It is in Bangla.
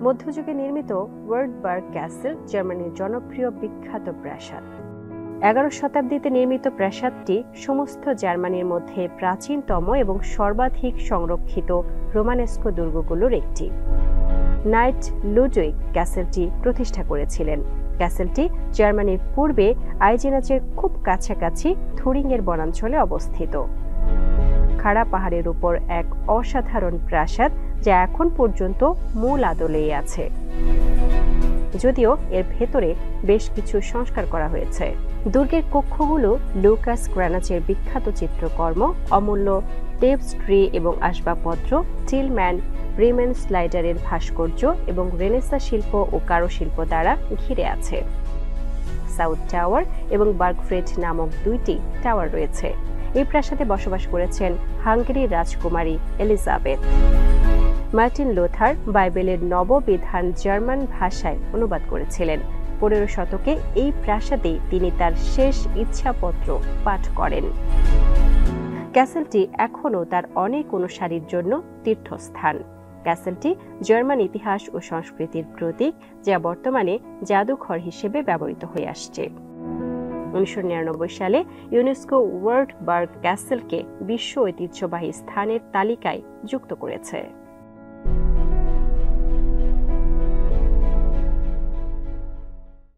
মধ্যযুগে নির্মিত ওয়ার্টবার্গ ক্যাসেল জার্মানির জনপ্রিয় বিখ্যাত প্রাসাদ। 11 শতাব্দীতে নির্মিত প্রাসাদটি সমস্ত জার্মানির মধ্যে প্রাচীনতম এবং সর্বাধিক সংরক্ষিত রোমানেস্কো দুর্গগুলোর একটি। নাইট লুডউইগ ক্যাসেলটি প্রতিষ্ঠা করেছিলেন। ক্যাসেলটি জার্মানির পূর্বে আইজেনাচের খুব কাছাকাছি থুরিংয়ের বনাঞ্চলে অবস্থিত। খাড়া পাহাড়ের উপর এক অসাধারণ প্রাসাদ যা এখন পর্যন্ত মূল আদলেই আছে, যদিও এর ভেতরে বেশ কিছু সংস্কার করা হয়েছে। দুর্গের কক্ষগুলো লুকাস গ্রানাচের বিখ্যাত চিত্রকর্ম, অমূল্য টেপস্ট্রি এবং আসবাবপত্র, টিলম্যান রিমেন স্লাইডারের ভাস্কর্য এবং রেনেসাঁ শিল্প ও কারুশিল্প দ্বারা ঘিরে আছে। সাউথ টাওয়ার এবং বার্গফ্রেড নামক দুইটি টাওয়ার রয়েছে। এই প্রাসাদে বসবাস করেছেন হাঙ্গেরির রাজকুমারী এলিজাবেথ। মার্টিন লুথার বাইবেলের নববিধান জার্মান ভাষায় অনুবাদ করেছিলেন। 15 শতকে এই প্রাসাদে তিনি তার শেষ ইচ্ছাপত্র পাঠ করেন। ক্যাসেলটি এখনও তার অনেক অনুসারীর জন্য তীর্থস্থান। ক্যাসেলটি জার্মান ইতিহাস ও সংস্কৃতির প্রতীক, যা বর্তমানে জাদুঘর হিসেবে ব্যবহৃত হয়ে আসছে। 1999 সালে ইউনেস্কো ওয়ার্টবার্গ ক্যাসেলকে বিশ্ব ঐতিহ্যবাহী স্থানের তালিকায় যুক্ত করেছে।